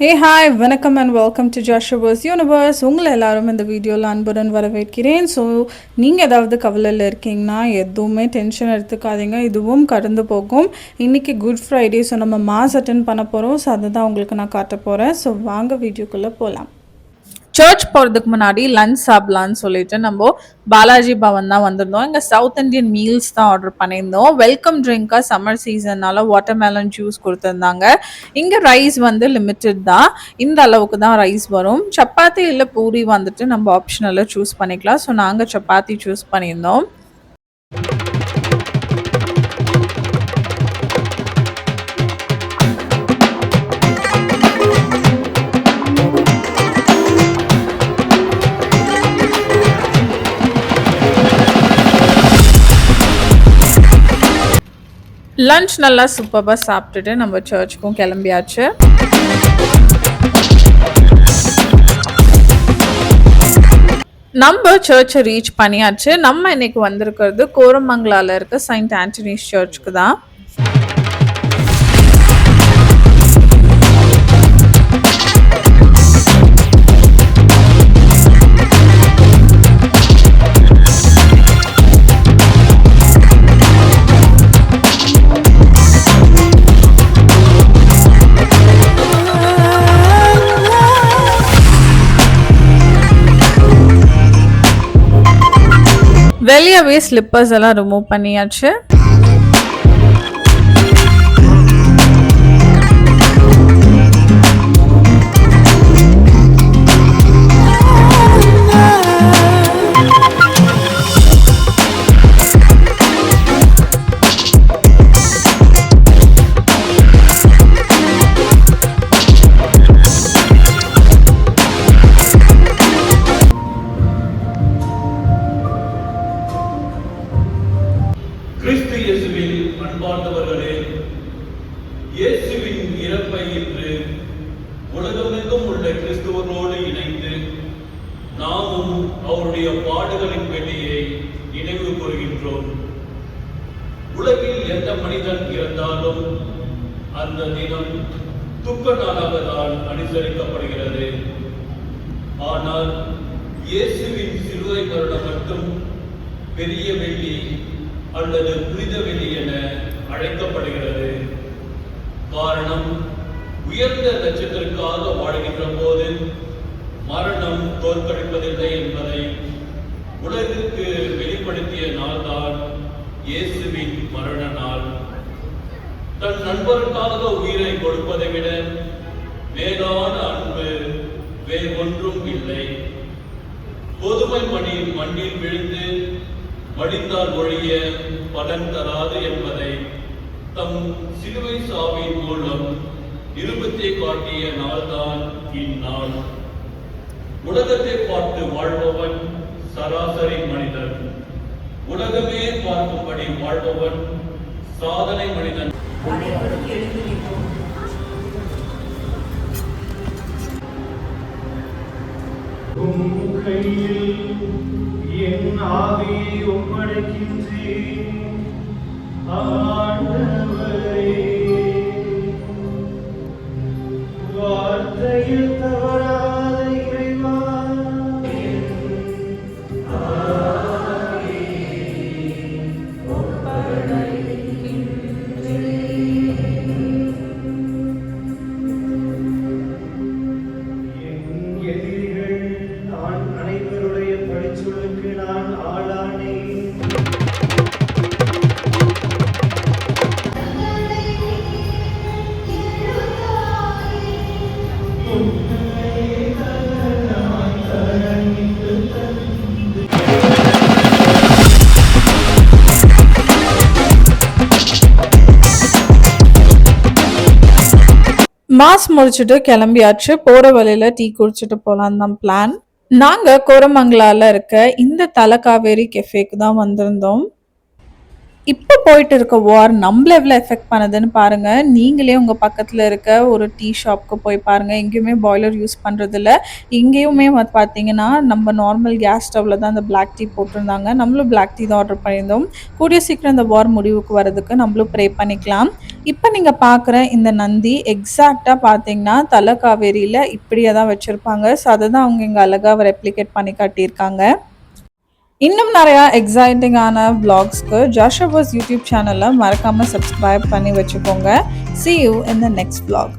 Hey hi வணக்கம் and welcome to ஜாஷுவாஸ் universe. உங்களை எல்லாரும் இந்த வீடியோவில் அன்புடன் வரவேற்கிறேன். ஸோ நீங்கள் ஏதாவது கவலையில் இருக்கீங்கன்னா எதுவுமே டென்ஷன் எடுத்துக்காதீங்க, இதுவும் கடந்து போகும். இன்றைக்கி குட் ஃப்ரைடே, ஸோ நம்ம மாஸ் அட்டென்ட் பண்ண போகிறோம். ஸோ அதை தான் உங்களுக்கு நான் காட்ட போகிறேன். ஸோ வாங்க வீடியோக்குள்ளே போகலாம். சர்ச் போகிறதுக்கு முன்னாடி லன்ச் சாப்பிட்லான்னு சொல்லிட்டு நம்ம பாலாஜி பவன் தான் வந்திருந்தோம். இங்கே சவுத் இண்டியன் மீல்ஸ் தான் ஆர்டர் பண்ணியிருந்தோம். வெல்கம் ட்ரிங்காக சம்மர் சீசன்னால வாட்டர்மெலன் ஜூஸ் கொடுத்துருந்தாங்க. இங்கே ரைஸ் வந்து லிமிட்டட் தான், இந்த அளவுக்கு தான் ரைஸ் வரும். சப்பாத்தி இல்லை பூரி வந்துட்டு நம்ம ஆப்ஷனலில் சூஸ் பண்ணிக்கலாம். ஸோ நாங்கள் சப்பாத்தி சூஸ் பண்ணியிருந்தோம். லன்ச் நல்லா சூப்பராக சாப்பிட்டுட்டு நம்ம சர்ச்சுக்கும் கிளம்பியாச்சு. நம்ம சர்ச்சை ரீச் பண்ணியாச்சு. நம்ம இன்னைக்கு வந்திருக்கிறது கோரமங்கலால இருக்க செயின்ட் ஆண்டனிஸ் சர்ச்சுக்கு தான். வெளியவே ஸ்லிப்பர்ஸ் எல்லாம் ரிமூவ் பண்ணியாச்சு. கிறிஸ்து இயேசுவில் அன்பார்ந்தவர்களே, இயேசுவின் இறப்பை இன்று உலகமெங்கும் உள்ள கிறிஸ்துவரோடு இணைந்து நாமும் அவருடைய பாடுகளின் வெள்ளியை நினைவு கூறுகின்றோம். உலகில் எந்த மனிதன் இறந்தாலும் அந்த தினம் துக்க நாளாக தான் அனுசரிக்கப்படுகிறது. ஆனால் இயேசுவின் சிலுவை மரணம் மட்டும் பெரிய வெள்ளி அல்லது புனித வெள்ளி என அழைக்கப்படுகிறது. காரணம், உயர்ந்த லட்சத்திற்காக வாழ்கின்ற போது மரணம் தோற்கடிப்பதில்லை என்பதை உலகிற்கு வெளிப்படுத்திய நாள்தான் இயேசுவின் மரண நாள். தன் நண்பருக்காக உயிரை கொடுப்பதை விட மேலான அன்பு வேறொன்றும் இல்லை. பொதுமை மண்ணில் விழுந்து மடிந்தால் ஒழிய பலன் தராது என்பதை தம் சிலுவை சாவின் மூலம் நிரூபித்தே காட்டிய நாள்தான் இந்நாள். உலகத்தை பார்த்து வாழ்பவன் சராசரி மனிதன், உலகமே பார்க்கும்படி வாழ்பவன் சாதனை மனிதன். என் ஆவியை ஒப்படைக்கின்றேன் ஆண்டவரே. வார்த்தையில் தவறாத இறைவா, மாஸ் முடிச்சுட்டு கிளம்பியாச்சு. போற வழியில டீ குடிச்சிட்டு போலாம் தான் பிளான். நாங்க கோரமங்கலால இருக்க இந்த தலகாவேரி கெஃபேக்கு தான் வந்திருந்தோம். இப்போ போயிட்டு இருக்க வார் நம்மள எவ்வளோ எஃபெக்ட் பண்ணுதுன்னு பாருங்கள். நீங்களே உங்கள் பக்கத்தில் இருக்க ஒரு டீ ஷாப்க்கு போய் பாருங்கள். எங்கேயுமே பாய்லர் யூஸ் பண்ணுறதில்ல. இங்கேயுமே வந்து பார்த்தீங்கன்னா நம்ம நார்மல் கேஸ் ஸ்டவ்வில் தான் அந்த பிளாக் டீ போட்டிருந்தாங்க. நம்மளும் பிளாக் டீ தான் ஆர்டர் பண்ணியிருந்தோம். கூடிய சீக்கிரம் இந்த வார் முடிவுக்கு வரதுக்கு நம்மளும் ப்ரே பண்ணிக்கலாம். இப்போ நீங்கள் பார்க்குற இந்த நந்தி எக்ஸாக்டாக பார்த்தீங்கன்னா தலக்காவேரியில் இப்படியே தான் வச்சுருப்பாங்க. ஸோ அதை தான் அவங்க இங்கே அழகாக ரெப்ளிகேட் பண்ணி காட்டியிருக்காங்க. இன்னும் நிறையா எக்ஸைட்டிங்கான vlogsக்கு ஜாஷுவாஸ் யூடியூப் சேனலை மறக்காமல் சப்ஸ்கிரைப் பண்ணி வச்சுக்கோங்க. See you in the next vlog.